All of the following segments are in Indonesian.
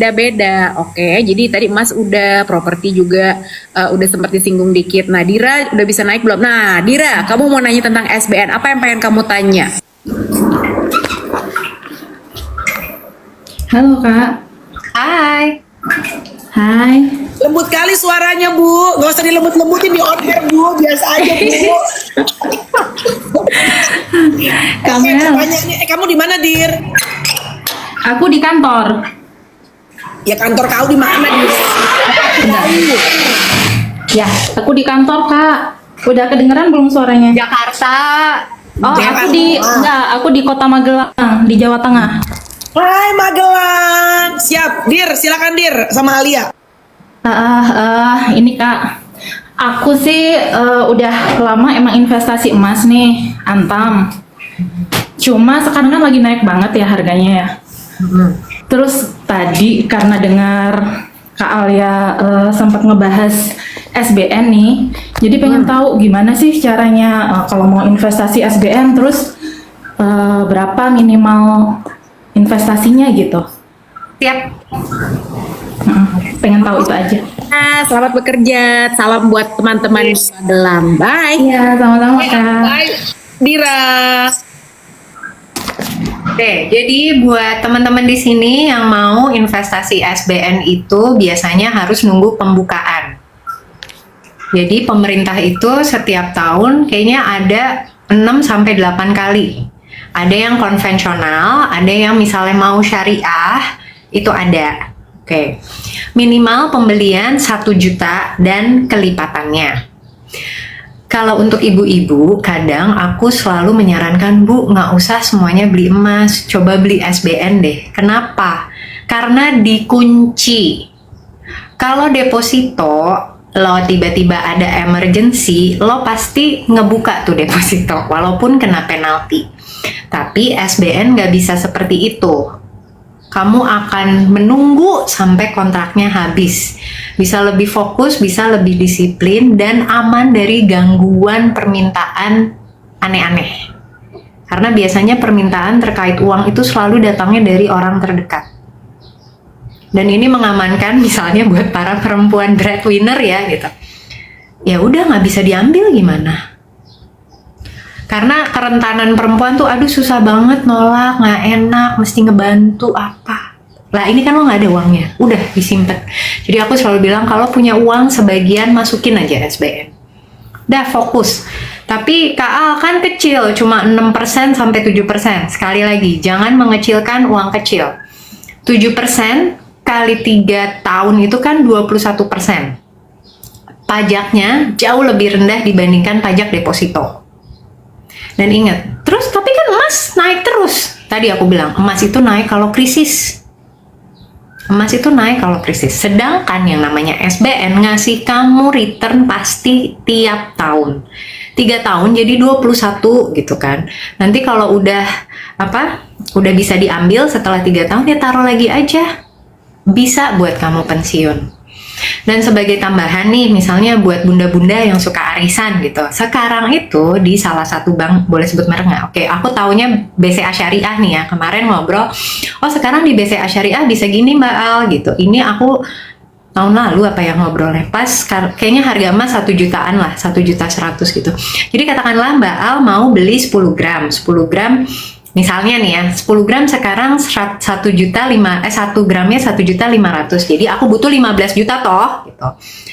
Beda-beda. Oke, jadi tadi Mas udah properti juga udah sempat disinggung dikit. Nah, Dira udah bisa naik belum? Nah, Dira, kamu mau nanya tentang SBN. Apa yang pengen kamu tanya? Halo Kak. Hai. Hai. Lembut kali suaranya, Bu. Gak usah dilembut-lembutin di on air, Bu. Biasa aja, Bu. Kak Mel. Tanya nih, kamu di mana, Dir? Aku di kantor. Ya kantor kau di mana, Dir? Bentar. Ya, aku di kantor Kak. Udah kedengeran belum suaranya? Jakarta. Oh, aku di Kota Magelang, di Jawa Tengah. Hai Magelang. Siap, Dir. Silakan Dir sama Alia. Ini Kak. Aku sih udah lama emang investasi emas nih, Antam. Cuma sekarang kan lagi naik banget ya harganya ya. Terus tadi karena dengar Kak Alia sempat ngebahas SBN nih, jadi pengen tahu gimana sih caranya kalau mau investasi SBN, terus berapa minimal investasinya gitu. Siap. Pengen tahu itu aja. Nah, selamat bekerja. Salam buat teman-teman di Magelang. Bye. Iya, sama-sama Kak. Hai Dira. Oke, jadi buat teman-teman di sini yang mau investasi SBN itu biasanya harus nunggu pembukaan. Jadi pemerintah itu setiap tahun kayaknya ada 6 sampai 8 kali. Ada yang konvensional, ada yang misalnya mau syariah, itu ada. Oke. Minimal pembelian 1 juta dan kelipatannya. Kalau untuk ibu-ibu, kadang aku selalu menyarankan, Bu, nggak usah semuanya beli emas, coba beli SBN deh. Kenapa? Karena dikunci. Kalau deposito, lo tiba-tiba ada emergency, lo pasti ngebuka tuh deposito, walaupun kena penalti. Tapi SBN nggak bisa seperti itu. Kamu akan menunggu sampai kontraknya habis. Bisa lebih fokus, bisa lebih disiplin, dan aman dari gangguan permintaan aneh-aneh. Karena biasanya permintaan terkait uang itu selalu datangnya dari orang terdekat. Dan ini mengamankan misalnya buat para perempuan breadwinner ya gitu. Ya udah nggak bisa diambil gimana? Karena kerentanan perempuan tuh aduh susah banget nolak, nggak enak, mesti ngebantu apa. Lah ini kan lo nggak ada uangnya, udah disimpan. Jadi aku selalu bilang kalau punya uang sebagian masukin aja SBN. Dah fokus. Tapi KA kan kecil, cuma 6% sampai 7%. Sekali lagi, jangan mengecilkan uang kecil. 7% kali 3 tahun itu kan 21%. Pajaknya jauh lebih rendah dibandingkan pajak deposito. Dan ingat, terus tapi kan emas naik terus. Tadi aku bilang, emas itu naik kalau krisis. Emas itu naik kalau krisis. Sedangkan yang namanya SBN ngasih kamu return pasti tiap tahun. 3 tahun jadi 21 gitu kan. Nanti kalau udah udah bisa diambil setelah 3 tahun ya taruh lagi aja. Bisa buat kamu pensiun. Dan sebagai tambahan nih, misalnya buat bunda-bunda yang suka arisan gitu. Sekarang itu di salah satu bank, boleh sebut merek nggak? Oke, aku taunya BCA Syariah nih ya. Kemarin ngobrol, oh sekarang di BCA Syariah bisa gini Mbak Al gitu. Ini aku tahun lalu apa ya ngobrolnya, pas kayaknya harga emas 1 jutaan lah, 1.100.000 gitu. Jadi katakanlah Mbak Al mau beli 10 gram. 10 gram misalnya nih ya, 10 gram sekarang 1 gramnya 1.500.000. Jadi aku butuh 15 juta toh gitu.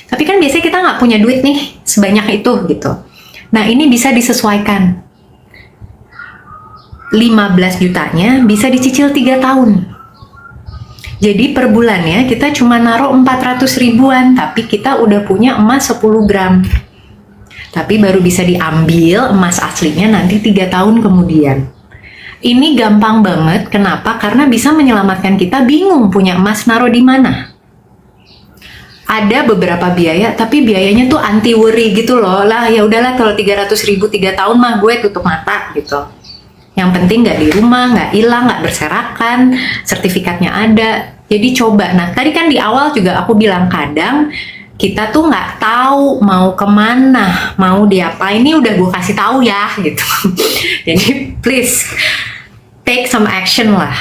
Tapi kan biasanya kita nggak punya duit nih sebanyak itu gitu. Nah ini bisa disesuaikan. 15 jutanya bisa dicicil 3 tahun. Jadi per bulannya kita cuma naruh 400 ribuan, tapi kita udah punya emas 10 gram. Tapi baru bisa diambil emas aslinya nanti 3 tahun kemudian. Ini gampang banget, kenapa? Karena bisa menyelamatkan kita bingung punya emas naruh di mana. Ada beberapa biaya, tapi biayanya tuh anti worry gitu loh. Lah ya udahlah kalau 300.000 3 tahun mah gue tutup mata gitu. Yang penting nggak di rumah, nggak hilang, nggak berserakan, sertifikatnya ada. Jadi coba. Nah tadi kan di awal juga aku bilang kadang kita tuh nggak tahu mau kemana, mau diapain. Ini udah gue kasih tahu ya gitu. Jadi please take some action lah.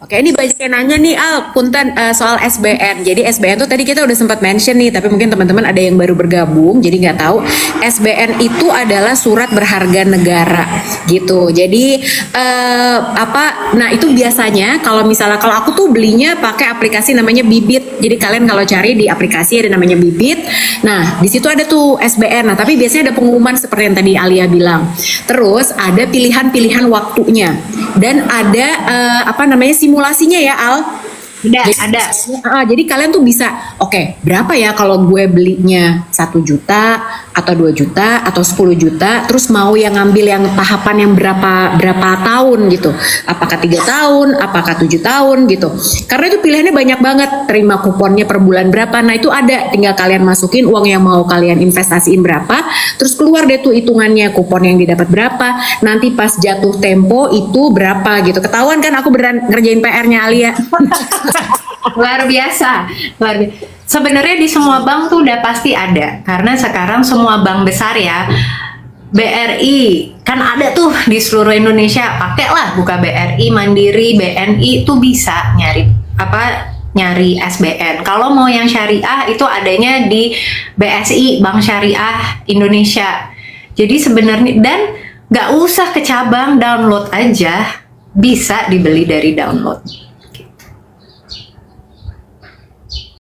Oke, ini banyak yang nanya nih Al, Punten soal SBN. Jadi SBN tuh tadi kita udah sempat mention nih, tapi mungkin teman-teman ada yang baru bergabung, jadi nggak tahu. SBN itu adalah surat berharga negara, gitu. Jadi Nah itu biasanya kalau misalnya kalau aku tuh belinya pakai aplikasi namanya Bibit. Jadi kalian kalau cari di aplikasi ada namanya Bibit. Nah di situ ada tuh SBN. Nah tapi biasanya ada pengumuman seperti yang tadi Alia bilang. Terus ada pilihan-pilihan waktunya dan ada simulasinya ya Al. Ada. Jadi kalian tuh bisa, oke, berapa ya kalau gue belinya 1 juta atau 2 juta atau 10 juta, terus mau yang ngambil yang tahapan yang berapa tahun gitu. Apakah 3 tahun, apakah 7 tahun gitu. Karena itu pilihannya banyak banget, terima kuponnya per bulan berapa. Nah itu ada, tinggal kalian masukin uang yang mau kalian investasiin berapa, terus keluar deh tuh hitungannya kupon yang didapat berapa, nanti pas jatuh tempo itu berapa gitu. Ketahuan kan aku beneran ngerjain PR-nya Alia. Luar biasa. Sebenarnya di semua bank tuh udah pasti ada, karena sekarang semua bank besar ya, BRI kan ada tuh di seluruh Indonesia. Pakailah buka BRI, Mandiri, BNI tuh bisa nyari SBN. Kalau mau yang syariah itu adanya di BSI, Bank Syariah Indonesia. Jadi sebenarnya dan nggak usah ke cabang, download aja, bisa dibeli dari download.